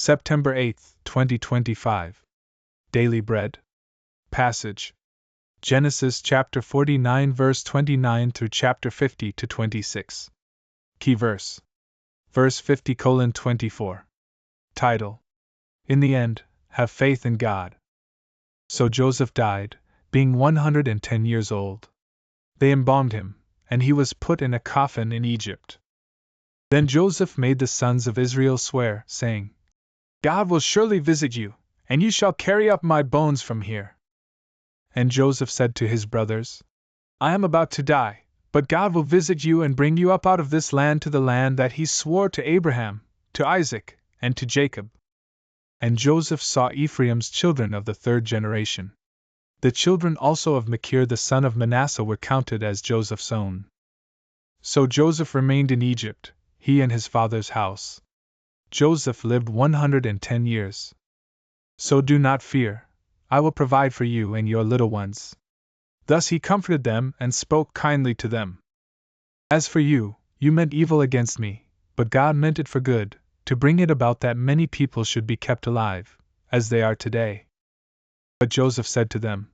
September 8, 2025. Daily Bread. Passage: Genesis chapter 49 verse 29 through chapter 50 to 26. Key verse: verse 50:24. Title: In the end, have faith in God. So Joseph died, being 110 years old. They embalmed him, and he was put in a coffin in Egypt. Then Joseph made the sons of Israel swear, saying, God will surely visit you, and you shall carry up my bones from here. And Joseph said to his brothers, I am about to die, but God will visit you and bring you up out of this land to the land that he swore to Abraham, to Isaac, and to Jacob. And Joseph saw Ephraim's children of the third generation. The children also of Machir the son of Manasseh were counted as Joseph's own. So Joseph remained in Egypt, he and his father's house. Joseph lived 110 years. So do not fear, I will provide for you and your little ones. Thus he comforted them and spoke kindly to them. As for you, you meant evil against me, but God meant it for good, to bring it about that many people should be kept alive, as they are today. But Joseph said to them,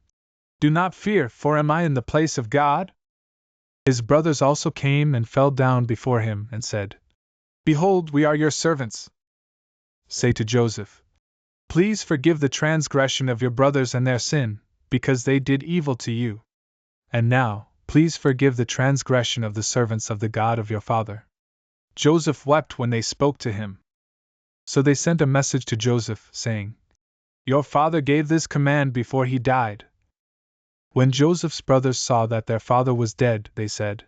Do not fear, for am I in the place of God? His brothers also came and fell down before him and said, Behold, we are your servants. Say to Joseph, Please forgive the transgression of your brothers and their sin, because they did evil to you. And now, please forgive the transgression of the servants of the God of your father. Joseph wept when they spoke to him. So they sent a message to Joseph, saying, Your father gave this command before he died. When Joseph's brothers saw that their father was dead, they said,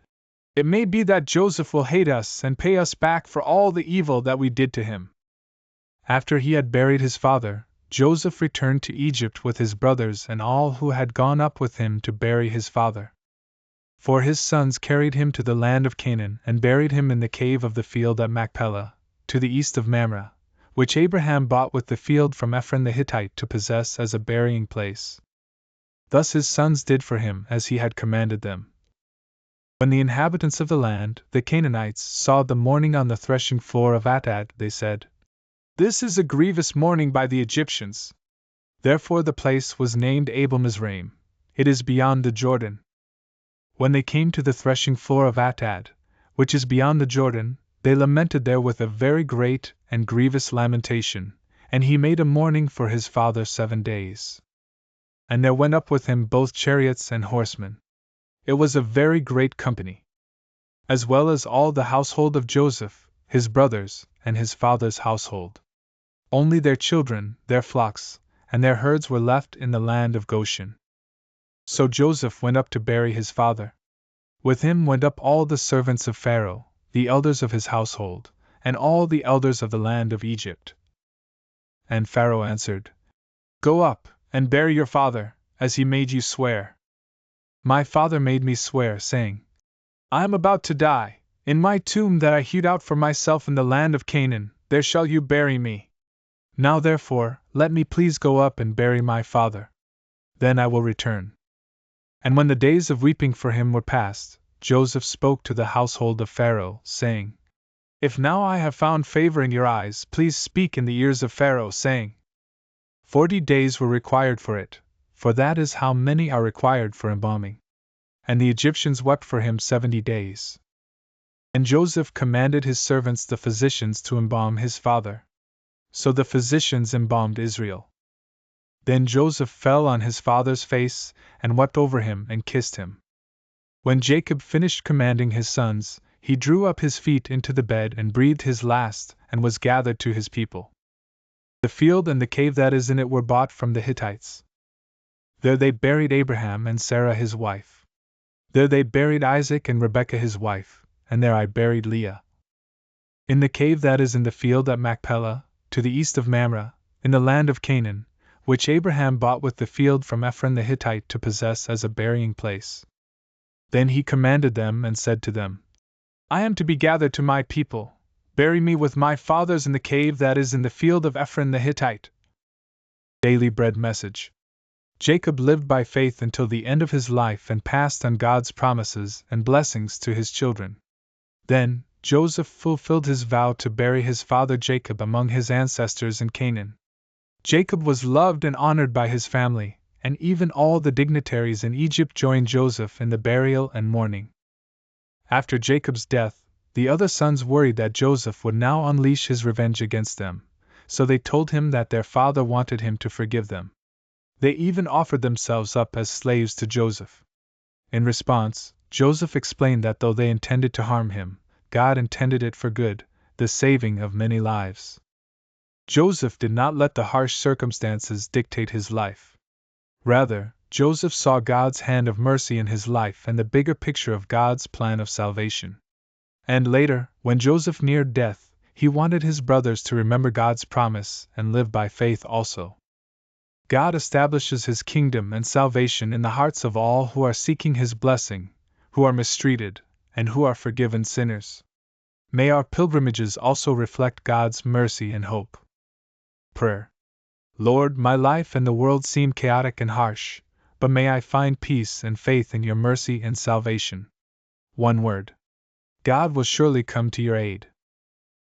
It may be that Joseph will hate us and pay us back for all the evil that we did to him. After he had buried his father, Joseph returned to Egypt with his brothers and all who had gone up with him to bury his father. For his sons carried him to the land of Canaan and buried him in the cave of the field at Machpelah, to the east of Mamre, which Abraham bought with the field from Ephron the Hittite to possess as a burying place. Thus his sons did for him as he had commanded them. When the inhabitants of the land, the Canaanites, saw the mourning on the threshing floor of Atad, they said, This is a grievous mourning by the Egyptians. Therefore the place was named Abel Mizraim. It is beyond the Jordan. When they came to the threshing floor of Atad, which is beyond the Jordan, they lamented there with a very great and grievous lamentation, and he made a mourning for his father 7 days. And there went up with him both chariots and horsemen. It was a very great company, as well as all the household of Joseph, his brothers, and his father's household. Only their children, their flocks, and their herds were left in the land of Goshen. So Joseph went up to bury his father. With him went up all the servants of Pharaoh, the elders of his household, and all the elders of the land of Egypt. And Pharaoh answered, Go up, and bury your father, as he made you swear. My father made me swear, saying, I am about to die. In my tomb that I hewed out for myself in the land of Canaan, there shall you bury me. Now therefore, let me please go up and bury my father. Then I will return. And when the days of weeping for him were past, Joseph spoke to the household of Pharaoh, saying, If now I have found favor in your eyes, please speak in the ears of Pharaoh, saying, 40 days were required for it, for that is how many are required for embalming. And the Egyptians wept for him 70 days. And Joseph commanded his servants the physicians to embalm his father. So the physicians embalmed Israel. Then Joseph fell on his father's face, and wept over him and kissed him. When Jacob finished commanding his sons, he drew up his feet into the bed and breathed his last, and was gathered to his people. The field and the cave that is in it were bought from the Hittites. There they buried Abraham and Sarah his wife. There they buried Isaac and Rebekah his wife, and there I buried Leah. In the cave that is in the field at Machpelah, to the east of Mamre, in the land of Canaan, which Abraham bought with the field from Ephron the Hittite to possess as a burying place. Then he commanded them and said to them, I am to be gathered to my people. Bury me with my fathers in the cave that is in the field of Ephron the Hittite. Daily Bread Message. Jacob lived by faith until the end of his life and passed on God's promises and blessings to his children. Then, Joseph fulfilled his vow to bury his father Jacob among his ancestors in Canaan. Jacob was loved and honored by his family, and even all the dignitaries in Egypt joined Joseph in the burial and mourning. After Jacob's death, the other sons worried that Joseph would now unleash his revenge against them, so they told him that their father wanted him to forgive them. They even offered themselves up as slaves to Joseph. In response, Joseph explained that though they intended to harm him, God intended it for good, the saving of many lives. Joseph did not let the harsh circumstances dictate his life. Rather, Joseph saw God's hand of mercy in his life and the bigger picture of God's plan of salvation. And later, when Joseph neared death, he wanted his brothers to remember God's promise and live by faith also. God establishes His kingdom and salvation in the hearts of all who are seeking His blessing, who are mistreated, and who are forgiven sinners. May our pilgrimages also reflect God's mercy and hope. Prayer. Lord, my life and the world seem chaotic and harsh, but may I find peace and faith in your mercy and salvation. One word. God will surely come to your aid.